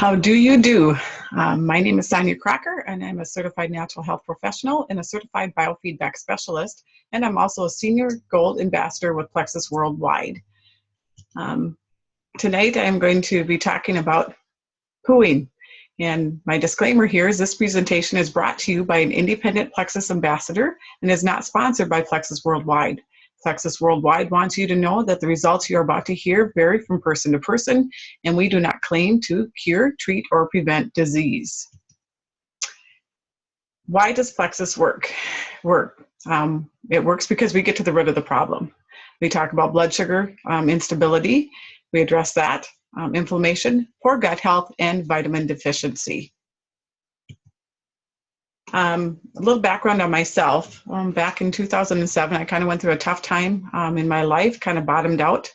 How do you do? My name is Sonia Crocker, and I'm a certified natural health professional and a certified biofeedback specialist, and I'm also a senior gold ambassador with Plexus Worldwide. Um, Tonight, I'm going to be talking about pooing. And my disclaimer here is this presentation is brought to you by an independent Plexus ambassador and is not sponsored by Plexus Worldwide. Plexus Worldwide wants you to know that the results you're about to hear vary from person to person, and we do not claim to cure, treat, or prevent disease. Why does Plexus work? It works because we get to the root of the problem. We talk about blood sugar instability. We address that, inflammation, poor gut health, and vitamin deficiency. A little background on myself. Back in 2007, I kind of went through a tough time in my life, kind of bottomed out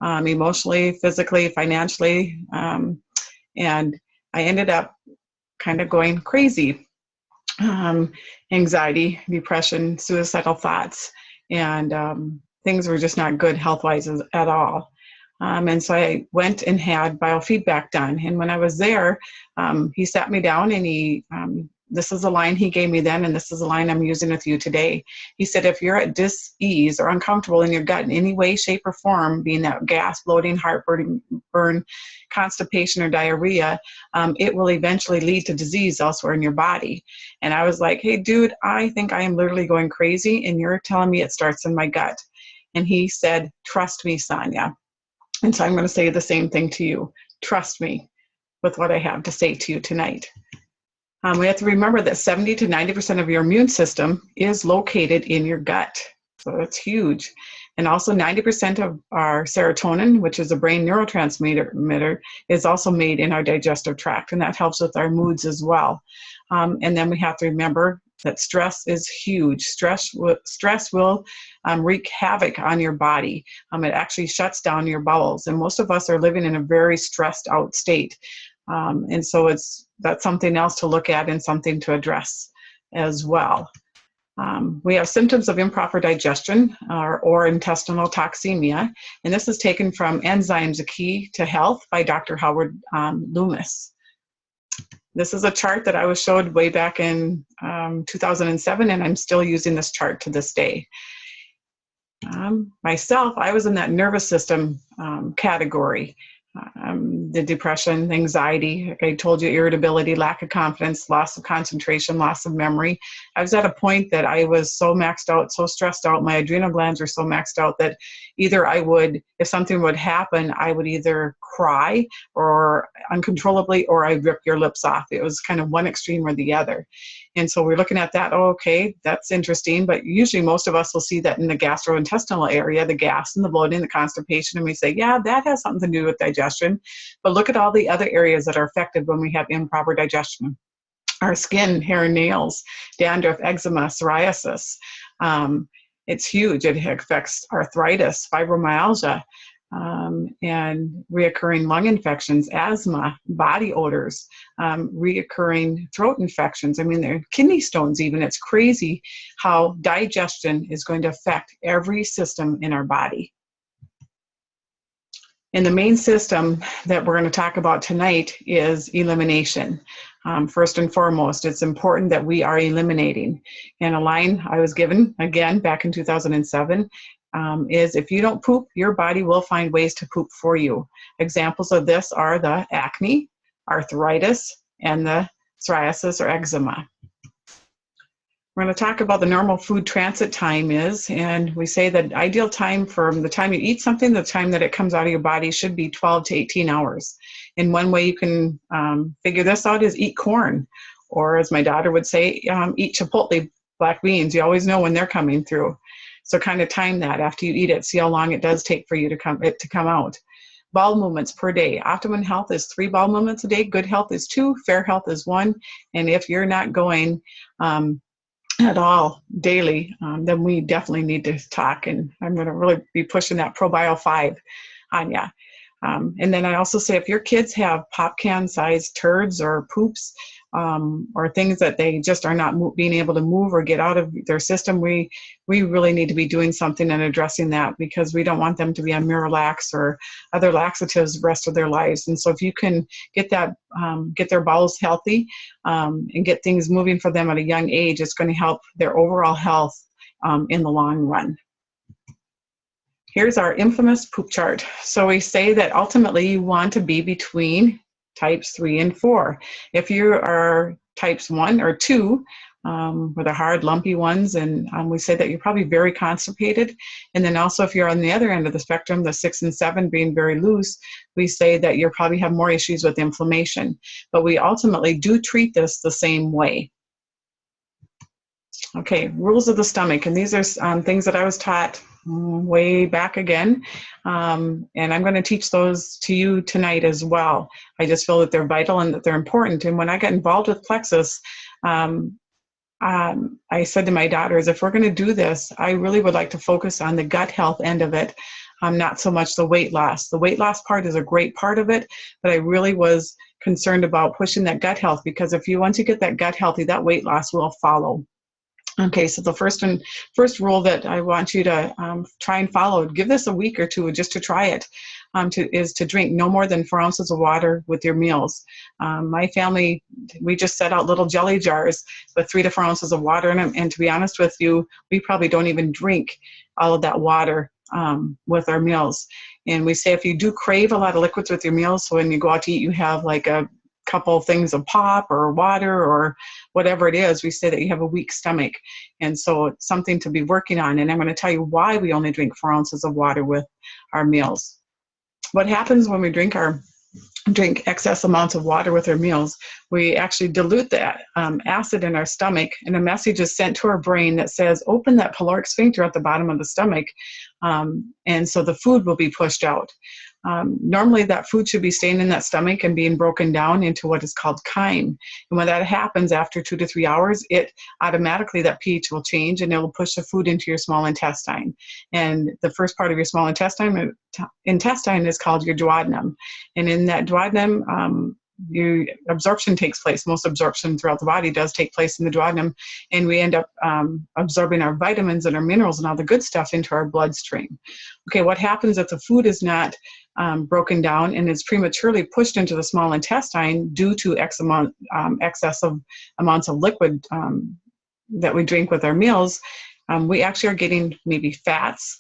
emotionally, physically, financially, and I ended up kind of going crazy. Anxiety, depression, suicidal thoughts, and things were just not good health-wise at all. And so I went and had biofeedback done. And when I was there, he sat me down and this is a line he gave me then, and this is a line I'm using with you today. He said, if you're at dis-ease or uncomfortable in your gut in any way, shape, or form, being that gas, bloating, heartburn, constipation, or diarrhea, it will eventually lead to disease elsewhere in your body. And I was like, hey, dude, I think I am literally going crazy, and you're telling me it starts in my gut. And he said, trust me, Sonia. And so I'm going to say the same thing to you. Trust me with what I have to say to you tonight. We have to remember that 70 to 90% of your immune system is located in your gut. So that's huge. And also 90% of our serotonin, which is a brain neurotransmitter, is also made in our digestive tract, and that helps with our moods as well. And then we have to remember that stress is huge. Stress will wreak havoc on your body. It actually shuts down your bowels, and most of us are living in a very stressed out state. And so that's something else to look at and something to address as well. We have symptoms of improper digestion or intestinal toxemia, and this is taken from Enzymes, A Key to Health by Dr. Howard Loomis. This is a chart that I was showed way back in 2007, and I'm still using this chart to this day. Myself, I was in that nervous system category. The depression, anxiety, like I told you, irritability, lack of confidence, loss of concentration, loss of memory. I was at a point that I was so maxed out, so stressed out, my adrenal glands were so maxed out that either I would, if something would happen, I would either cry or uncontrollably, or I'd rip your lips off. It was kind of one extreme or the other. And so we're looking at that, oh, okay, that's interesting, but usually most of us will see that in the gastrointestinal area, the gas and the bloating, the constipation, and we say, yeah, that has something to do with digestion. But look at all the other areas that are affected when we have improper digestion. Our skin, hair and nails, dandruff, eczema, psoriasis. It's huge. It affects arthritis, fibromyalgia, and reoccurring lung infections, asthma, body odors, reoccurring throat infections. I mean, there are kidney stones even. It's crazy how digestion is going to affect every system in our body. And the main system that we're going to talk about tonight is elimination. First and foremost, it's important that we are eliminating. And a line I was given, again, back in 2007, is if you don't poop, your body will find ways to poop for you. Examples of this are the acne, arthritis, and the psoriasis or eczema. We're going to talk about the normal food transit time is, and we say that ideal time from the time you eat something, the time that it comes out of your body should be 12 to 18 hours. And one way you can figure this out is eat corn, or as my daughter would say, eat Chipotle black beans. You always know when they're coming through. So kind of time that after you eat it, see how long it does take for you to come out. Bowel movements per day. Optimum health is 3 bowel movements a day. Good health is 2. Fair health is 1. And if you're not going at all daily, then we definitely need to talk. And I'm going to really be pushing that ProBio 5 on ya. And then I also say if your kids have pop can sized turds or poops, or things that they just are not being able to move or get out of their system, we really need to be doing something and addressing that, because we don't want them to be on Miralax or other laxatives the rest of their lives. And so if you can get that, get their bowels healthy, and get things moving for them at a young age, it's going to help their overall health in the long run. Here's our infamous poop chart. So we say that ultimately you want to be between types 3 and 4. If you are types 1 or 2, with the hard, lumpy ones, and we say that you're probably very constipated. And then also if you're on the other end of the spectrum, the 6 and 7 being very loose, we say that you probably have more issues with inflammation. But we ultimately do treat this the same way. Okay, rules of the stomach, and these are things that I was taught way back again, and I'm going to teach those to you tonight as well. I just feel that they're vital and that they're important. And when I got involved with Plexus, I said to my daughters, if we're going to do this, I really would like to focus on the gut health end of it, not so much the weight loss. The weight loss part is a great part of it, but I really was concerned about pushing that gut health, because if you want to get that gut healthy, that weight loss will follow. Okay, so the first rule that I want you to try and follow, give this a week or two just to try it, is to drink no more than 4 ounces of water with your meals. My family, we just set out little jelly jars with 3 to 4 ounces of water in them, and to be honest with you, we probably don't even drink all of that water with our meals. And we say if you do crave a lot of liquids with your meals, so when you go out to eat, you have like a couple of things of pop or water or whatever it is, we say that you have a weak stomach. And so it's something to be working on. And I'm going to tell you why we only drink 4 ounces of water with our meals. What happens when we drink excess amounts of water with our meals, we actually dilute that acid in our stomach, and a message is sent to our brain that says, open that pyloric sphincter at the bottom of the stomach, and so the food will be pushed out. Normally that food should be staying in that stomach and being broken down into what is called chyme. And when that happens after 2 to 3 hours, it automatically, that pH will change and it will push the food into your small intestine. And the first part of your small intestine is called your duodenum. And in that duodenum, your absorption takes place. Most absorption throughout the body does take place in the duodenum, and we end up absorbing our vitamins and our minerals and all the good stuff into our bloodstream. Okay, what happens if the food is not broken down and is prematurely pushed into the small intestine due to excessive amounts of liquid that we drink with our meals? We actually are getting maybe fats,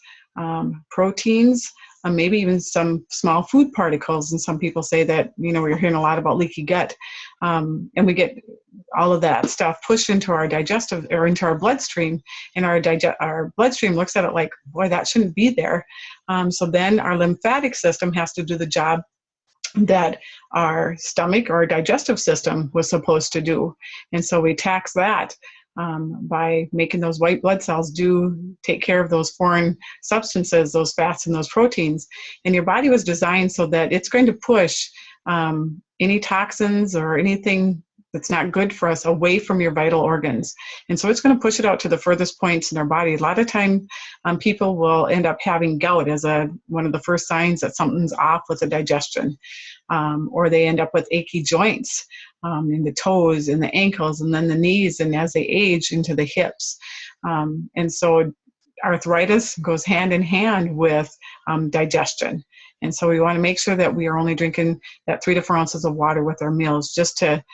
proteins, maybe even some small food particles. And some people say that, we're hearing a lot about leaky gut. And we get all of that stuff pushed into our digestive or into our bloodstream. And our bloodstream looks at it like, boy, that shouldn't be there. So then our lymphatic system has to do the job that our stomach or our digestive system was supposed to do. And so we tax that by making those white blood cells take care of those foreign substances, those fats and those proteins. And your body was designed so that it's going to push any toxins or anything that's not good for us away from your vital organs. And so it's going to push it out to the furthest points in our body. A lot of time people will end up having gout as one of the first signs that something's off with the digestion. Or they end up with achy joints in the toes and the ankles and then the knees, and as they age into the hips. And so arthritis goes hand in hand with digestion. And so we want to make sure that we are only drinking that 3 to 4 ounces of water with our meals, just to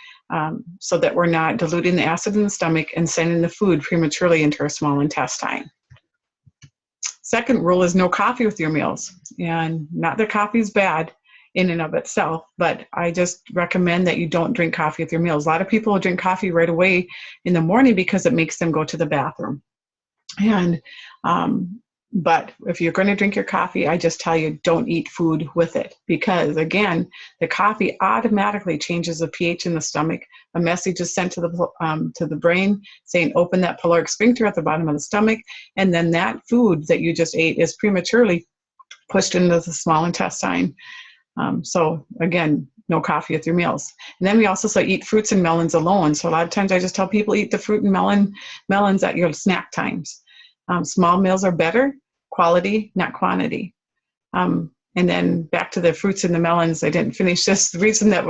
so that we're not diluting the acid in the stomach and sending the food prematurely into our small intestine. Second rule is no coffee with your meals. And not that coffee is bad in and of itself, but I just recommend that you don't drink coffee with your meals. A lot of people will drink coffee right away in the morning because it makes them go to the bathroom. And but if you're going to drink your coffee, I just tell you, don't eat food with it, because again, the coffee automatically changes the pH in the stomach. A message is sent to the brain saying, open that pyloric sphincter at the bottom of the stomach, and then that food that you just ate is prematurely pushed into the small intestine. So again, no coffee with your meals. And then we also say eat fruits and melons alone. So a lot of times I just tell people, eat the fruit and melons at your snack times. Small meals are better, quality, not quantity. And then back to the fruits and the melons, I didn't finish this. The reason that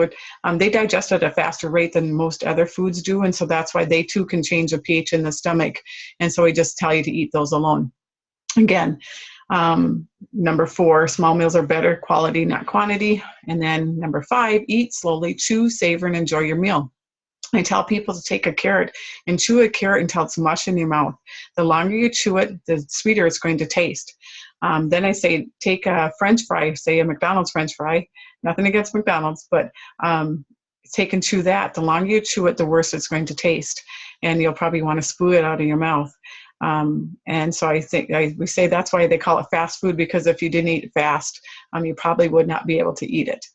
they digest at a faster rate than most other foods do. And so that's why they too can change the pH in the stomach. And so we just tell you to eat those alone. Again, number 4, small meals are better quality, not quantity. And then number 5, eat slowly, chew, savor, and enjoy your meal. I tell people to take a carrot and chew a carrot until it's mush in your mouth. The longer you chew it, the sweeter it's going to taste. Then I say, take a French fry, say a McDonald's French fry. Nothing against McDonald's, but take and chew that. The longer you chew it, the worse it's going to taste. And you'll probably want to spew it out of your mouth. And so I think we say that's why they call it fast food, because if you didn't eat it fast, you probably would not be able to eat it.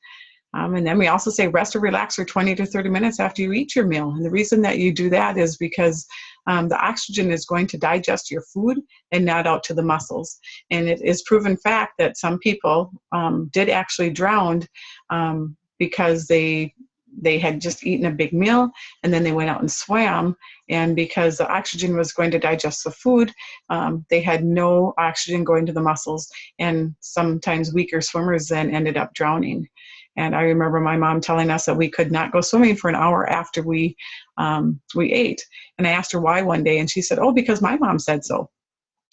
And then we also say rest or relax for 20 to 30 minutes after you eat your meal. And the reason that you do that is because the oxygen is going to digest your food and not out to the muscles. And it is proven fact that some people did actually drown because they had just eaten a big meal and then they went out and swam. And because the oxygen was going to digest the food, they had no oxygen going to the muscles. And sometimes weaker swimmers then ended up drowning. And I remember my mom telling us that we could not go swimming for an hour after we ate. And I asked her why one day, and she said, "Oh, because my mom said so."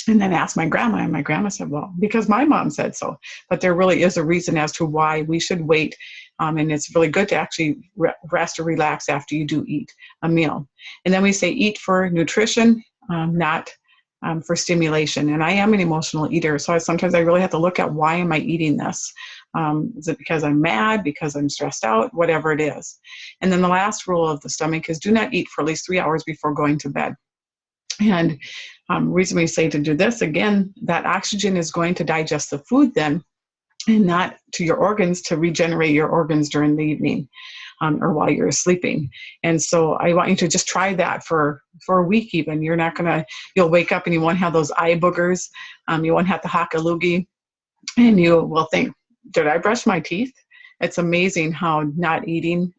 And then I asked my grandma, and my grandma said, "Well, because my mom said so." But there really is a reason as to why we should wait. And it's really good to actually rest or relax after you do eat a meal. And then we say eat for nutrition, not for stimulation. And I am an emotional eater, so sometimes I really have to look at, why am I eating this? Is it because I'm mad, because I'm stressed out, whatever it is. And then the last rule of the stomach is do not eat for at least 3 hours before going to bed. And reason we say to do this, again, that oxygen is going to digest the food then, and not to your organs to regenerate your organs during the evening or while you're sleeping. And so I want you to just try that for a week even. You'll wake up and you won't have those eye boogers. You won't have the haka loogie, and you will think, did I brush my teeth? It's amazing how not eating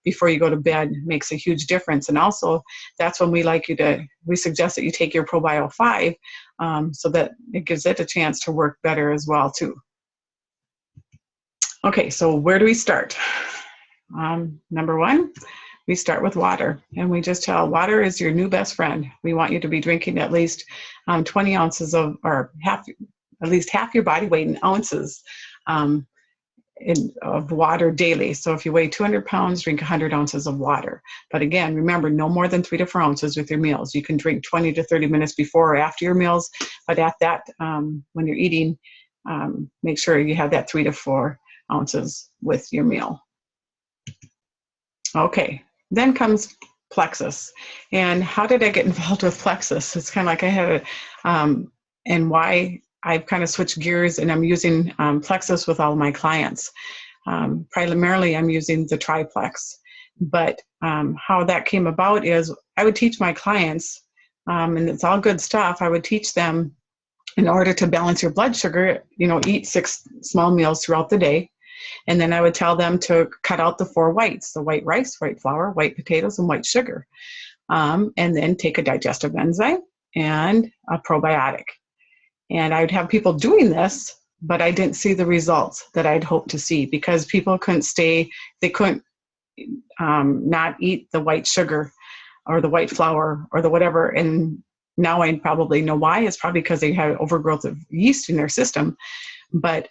before you go to bed makes a huge difference. And also, that's when we suggest that you take your ProBio 5 so that it gives it a chance to work better as well too. Okay, so where do we start? Number 1, we start with water, and we just tell water is your new best friend. We want you to be drinking at least 20 ounces at least half your body weight in ounces of water daily. So if you weigh 200 pounds, drink 100 ounces of water. But again, remember, no more than 3 to 4 ounces with your meals. You can drink 20 to 30 minutes before or after your meals, but at that, when you're eating, make sure you have that 3 to 4 ounces with your meal. Okay, then comes Plexus. And how did I get involved with Plexus? It's kind of like I had and why I've kind of switched gears, and I'm using Plexus with all my clients. Primarily, I'm using the Triplex. But how that came about is I would teach my clients, and it's all good stuff, I would teach them, in order to balance your blood sugar, eat 6 small meals throughout the day. And then I would tell them to cut out the 4 whites, the white rice, white flour, white potatoes, and white sugar. And then take a digestive enzyme and a probiotic. And I'd have people doing this, but I didn't see the results that I'd hoped to see, because people they couldn't not eat the white sugar or the white flour or the whatever. And now I probably know why. It's probably because they had overgrowth of yeast in their system, but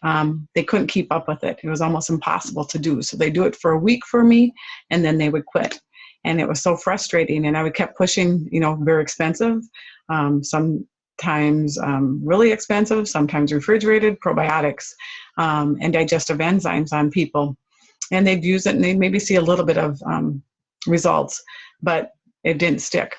they couldn't keep up with it. It was almost impossible to do. So they do it for a week for me, and then they would quit. And it was so frustrating. And I would kept pushing, very expensive, sometimes really expensive, sometimes refrigerated probiotics and digestive enzymes on people. And they'd use it and they'd maybe see a little bit of results, but it didn't stick.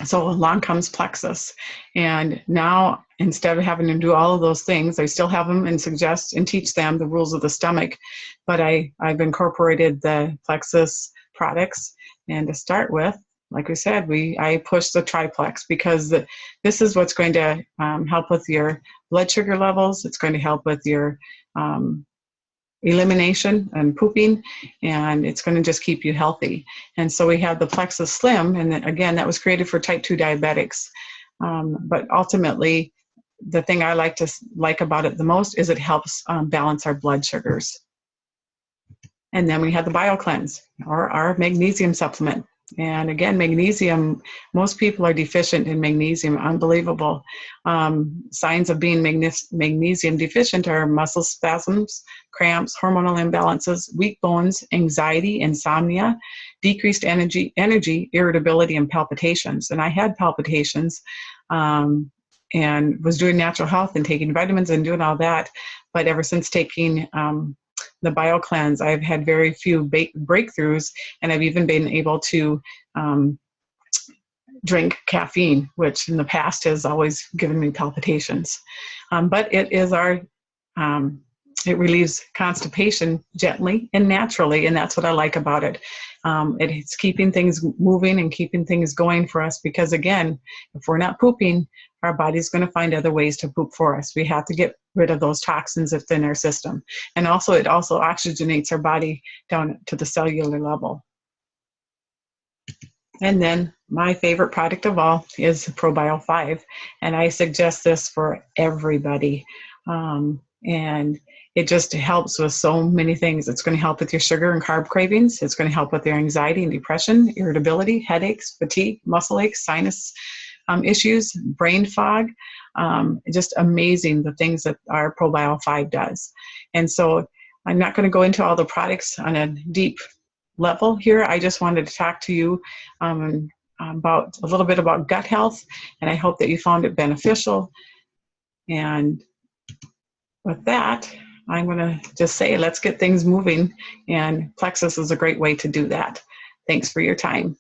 So along comes Plexus. And now, instead of having to do all of those things, I still have them and suggest and teach them the rules of the stomach, but I've incorporated the Plexus products. And to start with, like we said, I push the Triplex, because this is what's going to help with your blood sugar levels. It's going to help with your elimination and pooping, and it's going to just keep you healthy. And so we have the Plexus Slim, and then, again, that was created for type 2 diabetics. But ultimately, the thing I like about it the most is it helps balance our blood sugars. And then we have the BioCleanse, or our magnesium supplement. And again, magnesium, most people are deficient in magnesium, unbelievable. Signs of being magnesium deficient are muscle spasms, cramps, hormonal imbalances, weak bones, anxiety, insomnia, decreased energy, irritability, and palpitations. And I had palpitations and was doing natural health and taking vitamins and doing all that. But ever since taking the BioCleanse, I've had very few breakthroughs, and I've even been able to drink caffeine, which in the past has always given me palpitations. But it is it relieves constipation gently and naturally, and that's what I like about it. It's keeping things moving and keeping things going for us, because again, if we're not pooping, our body's going to find other ways to poop for us. We have to get rid of those toxins that's in our system. And also, it also oxygenates our body down to the cellular level. And then my favorite product of all is ProBio 5. And I suggest this for everybody. And it just helps with so many things. It's going to help with your sugar and carb cravings. It's going to help with your anxiety and depression, irritability, headaches, fatigue, muscle aches, sinus issues, brain fog. Just amazing the things that our ProBio 5 does. And so I'm not going to go into all the products on a deep level here. I just wanted to talk to you about a little bit about gut health, and I hope that you found it beneficial. And with that, I'm going to just say, let's get things moving, and Plexus is a great way to do that. Thanks for your time.